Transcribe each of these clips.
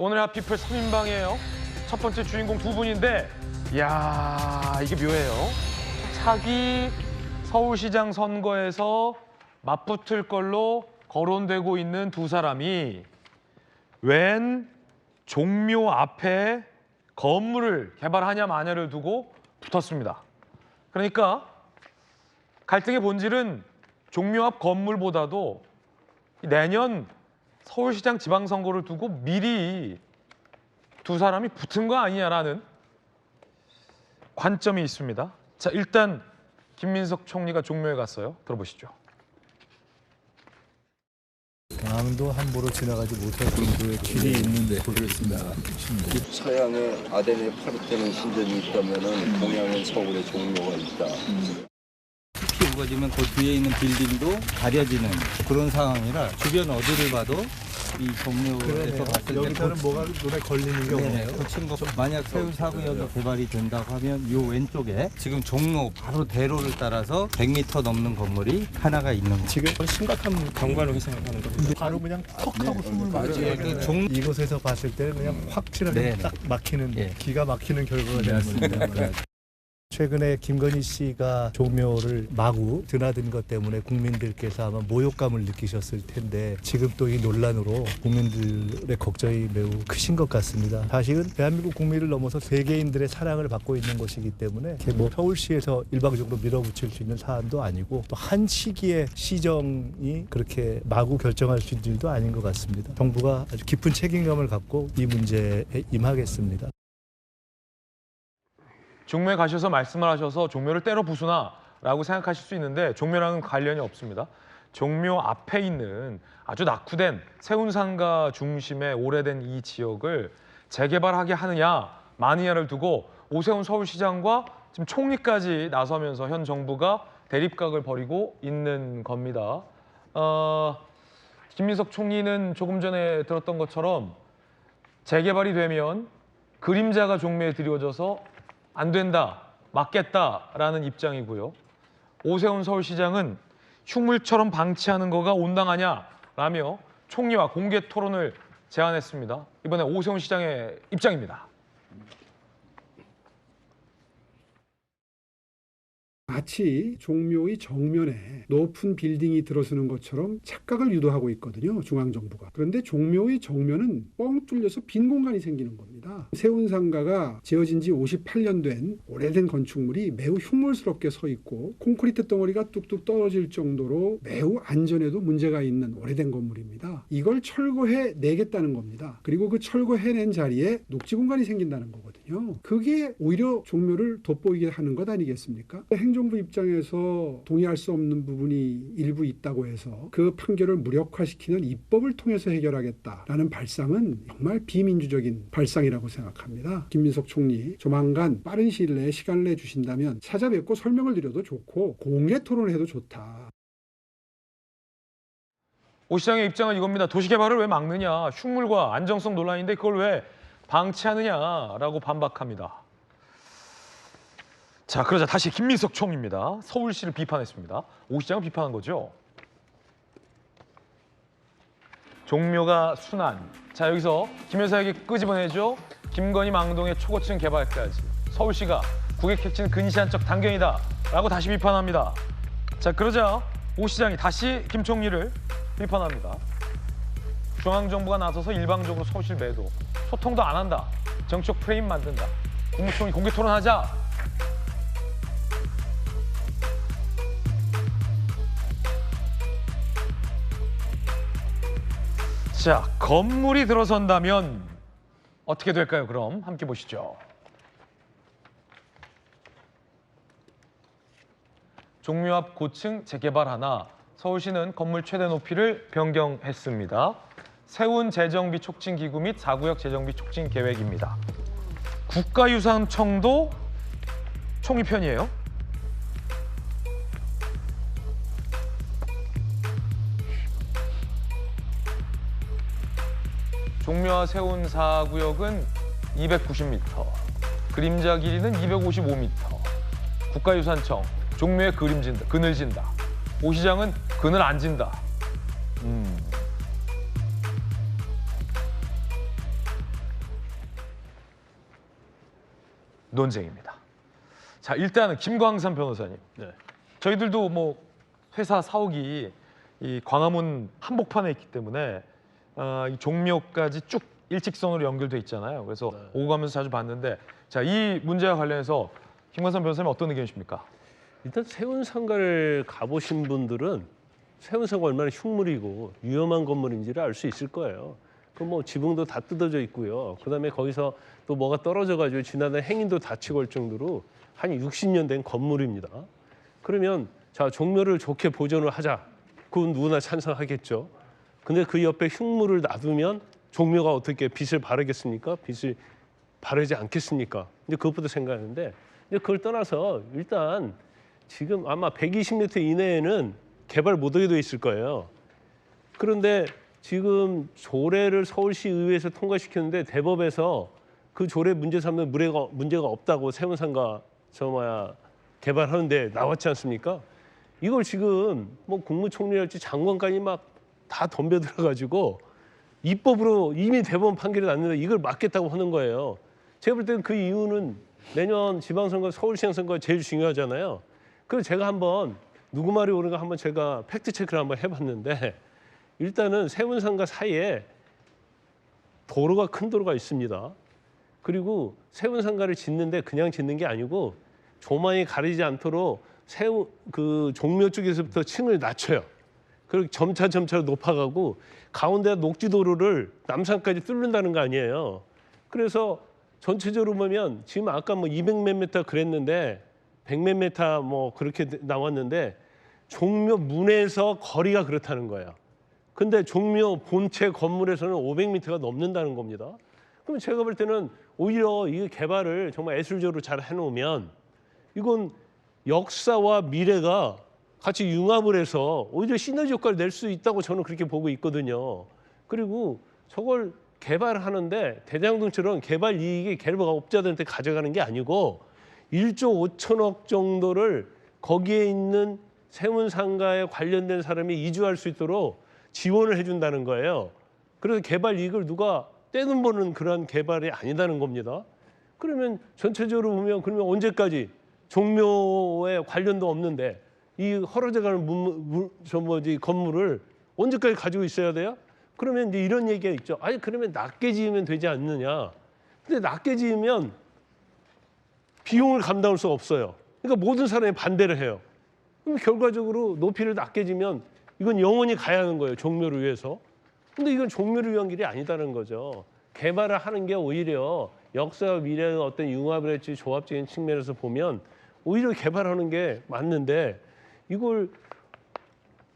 오늘의 핫피플 3인방이에요. 첫 번째 주인공 두 분인데, 이야, 이게 묘해요. 차기 서울시장 선거에서 맞붙을 걸로 거론되고 있는 두 사람이 웬 종묘 앞에 건물을 개발하냐 마냐를 두고 붙었습니다. 그러니까 갈등의 본질은 종묘 앞 건물보다도 내년 서울시장 지방선거를 두고 미리 두 사람이 붙은 거 아니냐라는 관점이 있습니다. 자, 일단 김민석 총리가 종묘에 갔어요. 들어보시죠. 강도 함부로 지나가지 못할 정도의 길이 있는데 그렇습니다. 서양에 아덴의 파르테논 신전이 있다면은 동양엔 서울에 종묘가 있다. 피 우거지면 그 뒤에 있는 빌딩도 가려지는 그런 상황이라 주변 어디를 봐도 이 종묘에서 봤을 때 여기서는 뭐가 눈에 걸리는 게 네네, 없네요. 고친 거 만약 세운 사구역이 개발이 된다고 하면 요 왼쪽에 지금 종로 바로 대로를 따라서 100m 넘는 건물이 하나가 있는 거죠. 지금 심각한 경관으로 생각하는 거죠. 바로 그냥 턱 하고 숨을 맞아요. 그 종 이곳에서 봤을 때는 그냥 확실하게 네네. 딱 막히는 예. 기가 막히는 결과가 되었습니다. 최근에 김건희 씨가 종묘를 마구 드나든 것 때문에 국민들께서 아마 모욕감을 느끼셨을 텐데 지금 또 이 논란으로 국민들의 걱정이 매우 크신 것 같습니다. 사실은 대한민국 국민을 넘어서 세계인들의 사랑을 받고 있는 것이기 때문에 뭐 서울시에서 일방적으로 밀어붙일 수 있는 사안도 아니고 또 한 시기에 시정이 그렇게 마구 결정할 수 있는 일도 아닌 것 같습니다. 정부가 아주 깊은 책임감을 갖고 이 문제에 임하겠습니다. 종묘에 가셔서 말씀을 하셔서 종묘를 때려 부수나라고 생각하실 수 있는데 종묘랑은 관련이 없습니다. 종묘 앞에 있는 아주 낙후된 세운상가 중심의 오래된 이 지역을 재개발하게 하느냐 마느냐를 두고 오세훈 서울시장과 지금 총리까지 나서면서 현 정부가 대립각을 벌이고 있는 겁니다. 김민석 총리는 조금 전에 들었던 것처럼 재개발이 되면 그림자가 종묘에 드리워져서 안 된다, 막겠다라는 입장이고요. 오세훈 서울시장은 흉물처럼 방치하는 거가 온당하냐라며 총리와 공개 토론을 제안했습니다. 이번에 오세훈 시장의 입장입니다. 마치 종묘의 정면에 높은 빌딩이 들어서는 것처럼 착각을 유도하고 있거든요, 중앙정부가. 그런데 종묘의 정면은 뻥 뚫려서 빈 공간이 생기는 겁니다. 세운상가가 지어진 지 58년 된 오래된 건축물이 매우 흉물스럽게 서 있고 콘크리트 덩어리가 뚝뚝 떨어질 정도로 매우 안전에도 문제가 있는 오래된 건물입니다. 이걸 철거해 내겠다는 겁니다. 그리고 그 철거해낸 자리에 녹지 공간이 생긴다는 거거든요. 그게 오히려 종묘를 돋보이게 하는 것 아니겠습니까? 행정부 입장에서 동의할 수 없는 부분이 일부 있다고 해서 그 판결을 무력화시키는 입법을 통해서 해결하겠다라는 발상은 정말 비민주적인 발상이라고 생각합니다. 김민석 총리 조만간 빠른 시일 내에 시간을 내주신다면 찾아뵙고 설명을 드려도 좋고 공개 토론을 해도 좋다. 오 시장의 입장은 이겁니다. 도시개발을 왜 막느냐, 흉물과 안정성 논란인데 그걸 왜 방치하느냐라고 반박합니다. 자, 그러자 다시 김민석 총리입니다. 서울시를 비판했습니다. 오 시장을 비판한 거죠. 종묘가 순환. 자, 여기서 김 여사에게 끄집어내죠. 김건희 망동의 초고층 개발까지. 서울시가 국익 핵심 근시안적 단견이다 라고 다시 비판합니다. 자, 그러자 오 시장이 다시 김 총리를 비판합니다. 중앙정부가 나서서 일방적으로 서울시를 매도. 소통도 안 한다. 정치적 프레임 만든다. 국무총리 공개 토론하자. 자, 건물이 들어선다면 어떻게 될까요? 그럼 함께 보시죠. 종묘 앞 고층 재개발하나 서울시는 건물 최대 높이를 변경했습니다. 세운 재정비 촉진 기구 및 4구역 재정비 촉진 계획입니다. 국가유산청도 총리 편이에요. 종묘와 세운 4구역은 290m, 그림자 길이는 255m. 국가유산청, 종묘에 그늘 진다. 오 시장은 그늘 안 진다. 논쟁입니다. 자, 일단은 김광삼 변호사님. 저희들도 뭐 회사 사옥이 이 광화문 한복판에 있기 때문에 이 종묘까지 쭉 일직선으로 연결돼 있잖아요. 그래서 오고 가면서 자주 봤는데, 자, 이 문제와 관련해서 김광삼 변호사님 어떤 의견이십니까? 일단 세운상가를 가보신 분들은 세운상가 얼마나 흉물이고 위험한 건물인지를 알 수 있을 거예요. 그 뭐 지붕도 다 뜯어져 있고요. 그다음에 거기서 또 뭐가 떨어져가지고 지나다니는 행인도 다치고 할 정도로 한 60년 된 건물입니다. 그러면 자, 종묘를 좋게 보존을 하자. 그건 누구나 찬성하겠죠. 근데 그 옆에 흉물을 놔두면 종묘가 어떻게 빛을 발하겠습니까? 빛을 바르지 않겠습니까? 이제 그것부터 생각하는데, 이제 그걸 떠나서 일단 지금 아마 120m 이내에는 개발 못하게 돼 있을 거예요. 그런데 지금 조례를 서울시 의회에서 통과시켰는데 대법에서 그 조례 문제 삼는 문제가 없다고 세운상가 개발하는데 나왔지 않습니까? 이걸 지금 뭐 국무총리랄지 장관까지 막 다 덤벼들어가지고 입법으로 이미 대법원 판결이 났는데 이걸 막겠다고 하는 거예요. 제가 볼 때는 그 이유는 내년 지방선거, 서울시장 선거가 제일 중요하잖아요. 그래서 제가 한번 누구 말이 옳은가 한번 제가 팩트 체크를 한번 해봤는데, 일단은 세운상가 사이에 도로가 큰 도로가 있습니다. 그리고 세운상가를 짓는데 그냥 짓는 게 아니고 조망이 가리지 않도록 그 종묘 쪽에서부터 층을 낮춰요. 그리고 점차로 높아가고 가운데 녹지도로를 남산까지 뚫는다는 거 아니에요. 그래서 전체적으로 보면 지금 아까 뭐 200몇 미터 그랬는데 100몇 미터 뭐 그렇게 나왔는데 종묘 문에서 거리가 그렇다는 거예요. 근데 종묘 본체 건물에서는 500m가 넘는다는 겁니다. 그럼 제가 볼 때는 오히려 이 개발을 정말 예술적으로 잘 해놓으면 이건 역사와 미래가 같이 융합을 해서 오히려 시너지 효과를 낼 수 있다고 저는 그렇게 보고 있거든요. 그리고 저걸 개발하는데 대장동처럼 개발 이익이 개발업자들한테 가져가는 게 아니고 1조 5천억 정도를 거기에 있는 세운상가에 관련된 사람이 이주할 수 있도록 지원을 해준다는 거예요. 그래서 개발 이익을 누가 떼는 보는 그런 개발이 아니다는 겁니다. 그러면 전체적으로 보면 그러면 언제까지 종묘에 관련도 없는데 이 헐어져가는 건물을 언제까지 가지고 있어야 돼요? 그러면 이제 이런 얘기가 있죠. 아니 그러면 낮게 지으면 되지 않느냐. 근데 낮게 지으면 비용을 감당할 수 없어요. 그러니까 모든 사람이 반대를 해요. 그럼 결과적으로 높이를 낮게 지면 이건 영원히 가야 하는 거예요. 종묘를 위해서. 근데 이건 종묘를 위한 길이 아니다는 거죠. 개발을 하는 게 오히려 역사와 미래의 어떤 융합을 할지 조합적인 측면에서 보면 오히려 개발하는 게 맞는데 이걸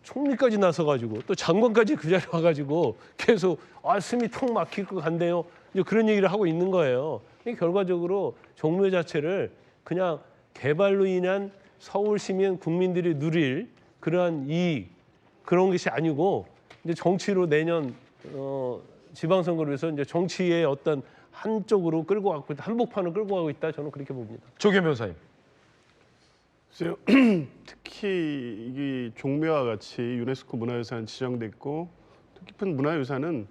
총리까지 나서가지고 또 장관까지 그 자리에 와가지고 계속 숨이 턱 막힐 것 같네요. 이제 그런 얘기를 하고 있는 거예요. 결과적으로 종묘 자체를 그냥 개발로 인한 서울 시민 국민들이 누릴 그러한 이익 그런 것이 아니고 이제 정치로 내년 지방선거를 위해서 이제 정치의 어떤 한쪽으로 끌고 가고 있다, 한복판을 끌고 가고 있다. 저는 그렇게 봅니다. 조규현 변호사님. 글쎄요. 특히 이 종묘와 같이 유네스코 문화유산 지정됐고 뜻깊은 문화유산은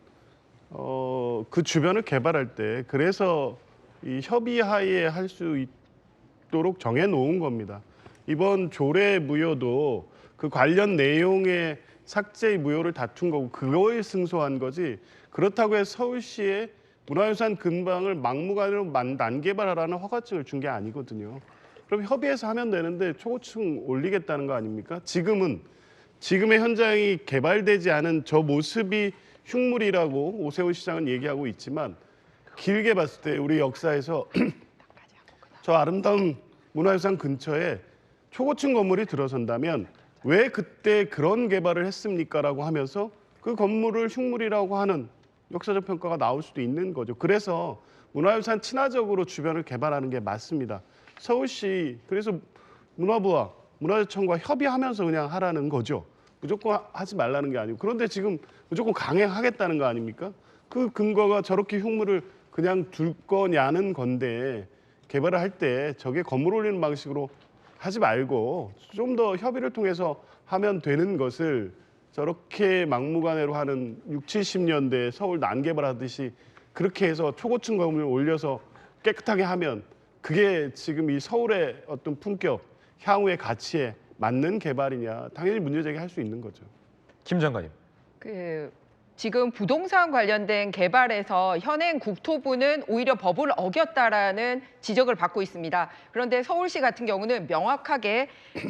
그 주변을 개발할 때 그래서 이 협의하에 할 수 있도록 정해놓은 겁니다. 이번 조례 무효도 그 관련 내용의 삭제의 무효를 다툰 거고 그거에 승소한 거지, 그렇다고 해서 서울시에 문화유산 근방을 막무가내로 난개발하라는 허가증을 준 게 아니거든요. 그럼 협의해서 하면 되는데 초고층 올리겠다는 거 아닙니까? 지금의 현장이 개발되지 않은 저 모습이 흉물이라고 오세훈 시장은 얘기하고 있지만 길게 봤을 때 우리 역사에서 저 아름다운 문화유산 근처에 초고층 건물이 들어선다면 왜 그때 그런 개발을 했습니까라고 하면서 그 건물을 흉물이라고 하는 역사적 평가가 나올 수도 있는 거죠. 그래서 문화유산 친화적으로 주변을 개발하는 게 맞습니다. 서울시 그래서 문화부와 문화재청과 협의하면서 그냥 하라는 거죠. 무조건 하지 말라는 게 아니고. 그런데 지금 무조건 강행하겠다는 거 아닙니까? 그 근거가 저렇게 흉물을 그냥 둘 거냐는 건데 개발을 할 때 저게 건물 올리는 방식으로 하지 말고 좀 더 협의를 통해서 하면 되는 것을 저렇게 막무가내로 하는 60, 70년대 서울 난개발하듯이 그렇게 해서 초고층 건물을 올려서 깨끗하게 하면 그게 지금 이 서울의 어떤 품격, 향후의 가치에 맞는 개발이냐 당연히 문제 제기할 수 있는 거죠. 김 장관님. 지금 부동산 관련된 개발에서 현행 국토부는 오히려 법을 어겼다라는 지적을 받고 있습니다. 그런데 서울시 같은 경우는 명확하게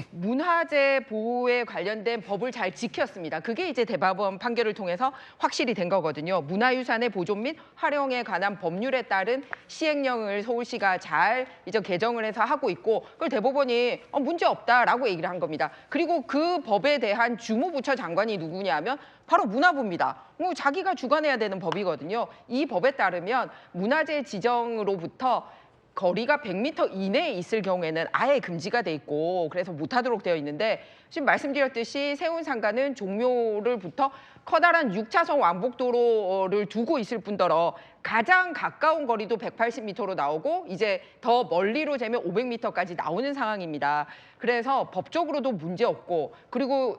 문화재 보호에 관련된 법을 잘 지켰습니다. 그게 이제 대법원 판결을 통해서 확실히 된 거거든요. 문화유산의 보존 및 활용에 관한 법률에 따른 시행령을 서울시가 잘 이제 개정을 해서 하고 있고 그걸 대법원이 문제 없다라고 얘기를 한 겁니다. 그리고 그 법에 대한 주무부처 장관이 누구냐면 바로 문화부입니다. 자기가 주관해야 되는 법이거든요. 이 법에 따르면 문화재 지정으로부터 거리가 100m 이내에 있을 경우에는 아예 금지가 돼 있고 그래서 못하도록 되어 있는데 지금 말씀드렸듯이 세운상가는 종묘를부터 커다란 6차선 왕복도로를 두고 있을 뿐더러 가장 가까운 거리도 180m로 나오고 이제 더 멀리로 재면 500m까지 나오는 상황입니다. 그래서 법적으로도 문제 없고 그리고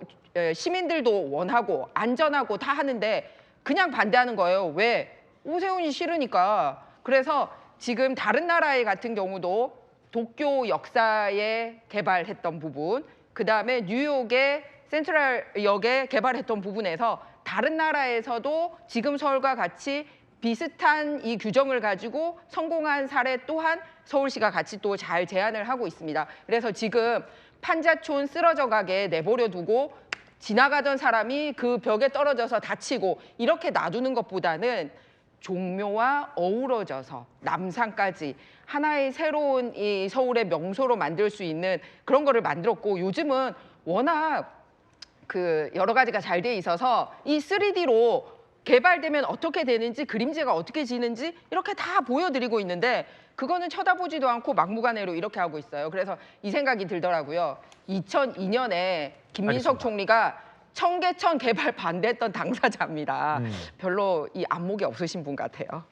시민들도 원하고 안전하고 다 하는데 그냥 반대하는 거예요. 왜? 오세훈이 싫으니까. 그래서 지금 다른 나라의 같은 경우도 도쿄 역사에 개발했던 부분, 그다음에 뉴욕의 센트럴역에 개발했던 부분에서 다른 나라에서도 지금 서울과 같이 비슷한 이 규정을 가지고 성공한 사례 또한 서울시가 같이 또 잘 제안을 하고 있습니다. 그래서 지금 판자촌 쓰러져 가게 내버려 두고 지나가던 사람이 그 벽에 떨어져서 다치고 이렇게 놔두는 것보다는 종묘와 어우러져서 남산까지 하나의 새로운 이 서울의 명소로 만들 수 있는 그런 거를 만들었고 요즘은 워낙 여러 가지가 잘 돼 있어서 이 3D로 개발되면 어떻게 되는지 그림자가 어떻게 지는지 이렇게 다 보여드리고 있는데 그거는 쳐다보지도 않고 막무가내로 이렇게 하고 있어요. 그래서 이 생각이 들더라고요. 2002년에 김민석 총리가 청계천 개발 반대했던 당사자입니다. 별로 이 안목이 없으신 분 같아요.